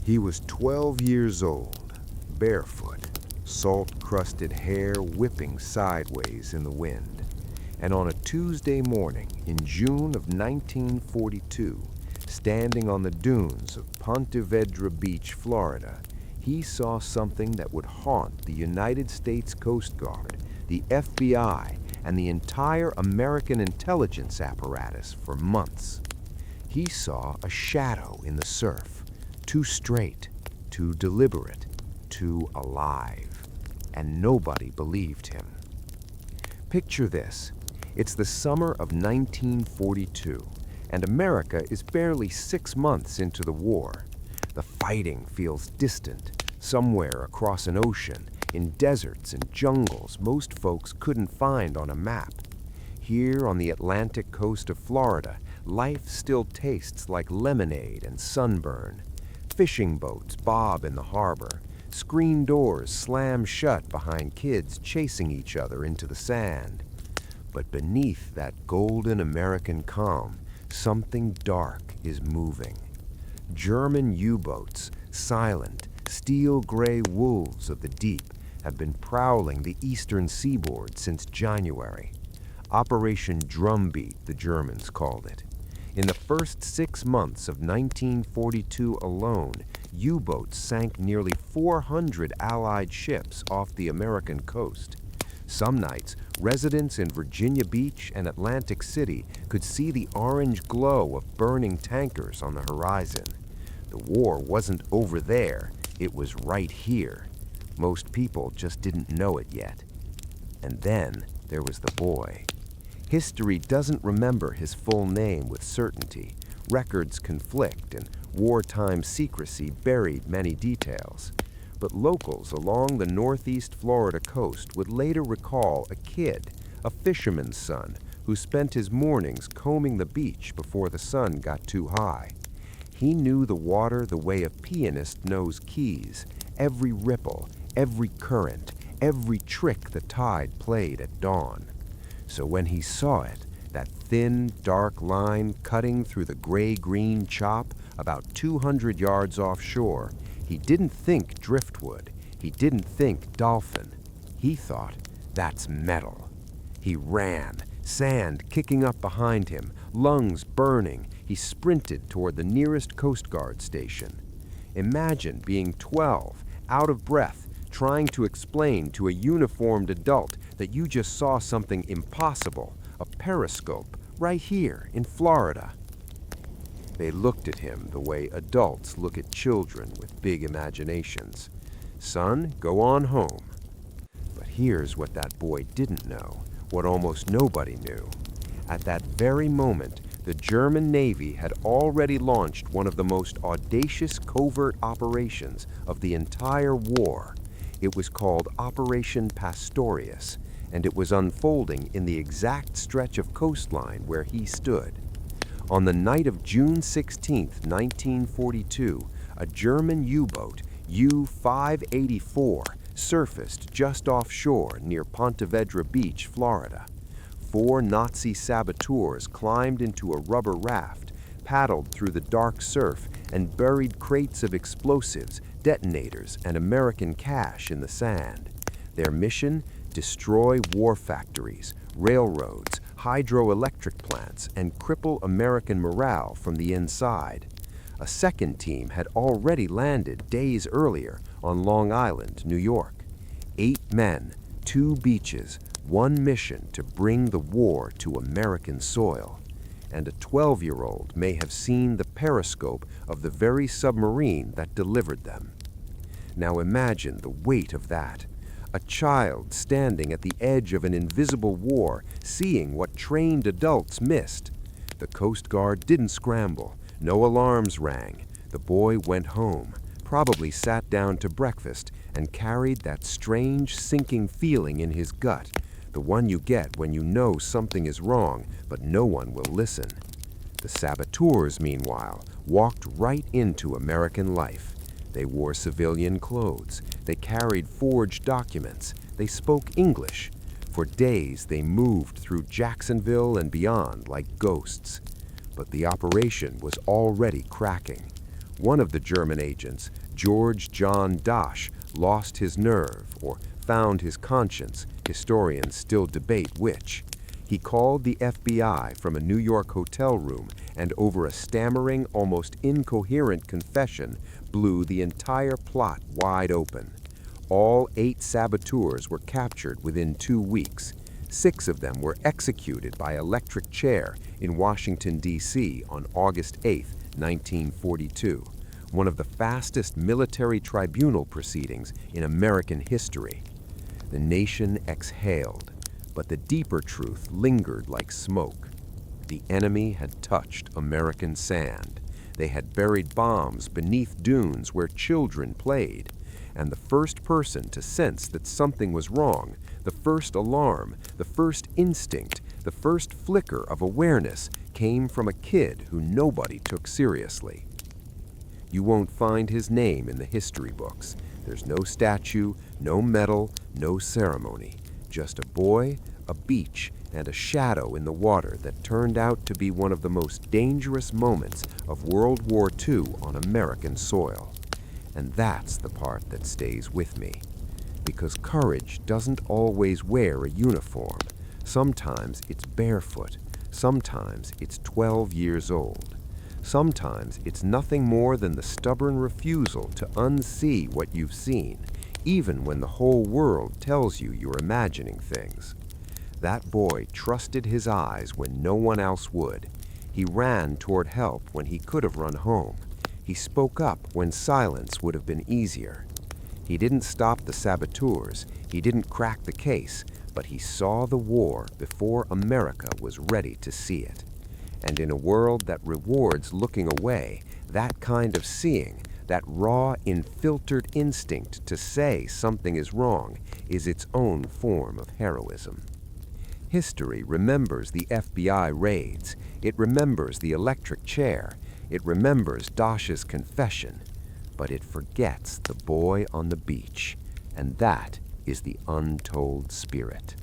He was 12 years old, barefoot, salt-crusted hair whipping sideways in the wind. And on a Tuesday morning in June of 1942, standing on the dunes of Ponte Vedra Beach, Florida, he saw something that would haunt the United States Coast Guard, the FBI, and the entire American intelligence apparatus for months. He saw a shadow in the surf, too straight, too deliberate, too alive, and nobody believed him. Picture this. It's the summer of 1942, and America is barely 6 months into the war. The fighting feels distant, somewhere across an ocean, in deserts and jungles most folks couldn't find on a map. Here on the Atlantic coast of Florida, life still tastes like lemonade and sunburn. Fishing boats bob in the harbor. Screen doors slam shut behind kids chasing each other into the sand. But beneath that golden American calm, something dark is moving. German U-boats, silent, steel-gray wolves of the deep, have been prowling the Eastern Seaboard since January. Operation Drumbeat, the Germans called it. In the first 6 months of 1942 alone, U-boats sank nearly 400 Allied ships off the American coast. Some nights, residents in Virginia Beach and Atlantic City could see the orange glow of burning tankers on the horizon. The war wasn't over there, it was right here. Most people just didn't know it yet. And then there was the boy. History doesn't remember his full name with certainty. Records conflict, and wartime secrecy buried many details. But locals along the northeast Florida coast would later recall a kid, a fisherman's son, who spent his mornings combing the beach before the sun got too high. He knew the water the way a pianist knows keys, every ripple, every current, every trick the tide played at dawn. So when he saw it, that thin, dark line cutting through the gray-green chop about 200 yards offshore, he didn't think driftwood. He didn't think dolphin. He thought, that's metal. He ran, sand kicking up behind him, lungs burning. He sprinted toward the nearest Coast Guard station. Imagine being 12, out of breath, trying to explain to a uniformed adult that you just saw something impossible, a periscope, right here in Florida. They looked at him the way adults look at children with big imaginations. Son, go on home. But here's what that boy didn't know, what almost nobody knew. At that very moment, the German Navy had already launched one of the most audacious covert operations of the entire war. It was called Operation Pastorius, and it was unfolding in the exact stretch of coastline where he stood. On the night of June 16, 1942, a German U-boat, U-584, surfaced just offshore near Ponte Vedra Beach, Florida. 4 Nazi saboteurs climbed into a rubber raft, paddled through the dark surf, and buried crates of explosives, detonators, and American cash in the sand. Their mission? Destroy war factories, railroads, hydroelectric plants, and cripple American morale from the inside. A second team had already landed days earlier on Long Island, New York. 8 men, 2 beaches, 1 mission to bring the war to American soil. And a 12-year-old may have seen the periscope of the very submarine that delivered them. Now imagine the weight of that. A child standing at the edge of an invisible war, seeing what trained adults missed. The Coast Guard didn't scramble. No alarms rang. The boy went home, probably sat down to breakfast, and carried that strange sinking feeling in his gut, the one you get when you know something is wrong, but no one will listen. The saboteurs, meanwhile, walked right into American life. They wore civilian clothes. They carried forged documents. They spoke English. For days, they moved through Jacksonville and beyond like ghosts. But the operation was already cracking. One of the German agents, George John Dasch, lost his nerve or found his conscience. Historians still debate which. He called the FBI from a New York hotel room and over a stammering, almost incoherent confession, blew the entire plot wide open. All 8 saboteurs were captured within 2 weeks. 6 of them were executed by electric chair in Washington, D.C. on August 8, 1942, one of the fastest military tribunal proceedings in American history. The nation exhaled, but the deeper truth lingered like smoke. The enemy had touched American sand. They had buried bombs beneath dunes where children played. And the first person to sense that something was wrong, the first alarm, the first instinct, the first flicker of awareness came from a kid who nobody took seriously. You won't find his name in the history books. There's no statue, no medal, no ceremony. Just a boy, a beach, and a shadow in the water that turned out to be one of the most dangerous moments of World War II on American soil. And that's the part that stays with me. Because courage doesn't always wear a uniform. Sometimes it's barefoot. Sometimes it's 12 years old. Sometimes it's nothing more than the stubborn refusal to unsee what you've seen, even when the whole world tells you you're imagining things. That boy trusted his eyes when no one else would. He ran toward help when he could have run home. He spoke up when silence would have been easier. He didn't stop the saboteurs. He didn't crack the case, but he saw the war before America was ready to see it. And in a world that rewards looking away, that kind of seeing, that raw, unfiltered instinct to say something is wrong, is its own form of heroism. History remembers the FBI raids. It remembers the electric chair. It remembers Dasch's confession. But it forgets the boy on the beach. And that is the untold spirit.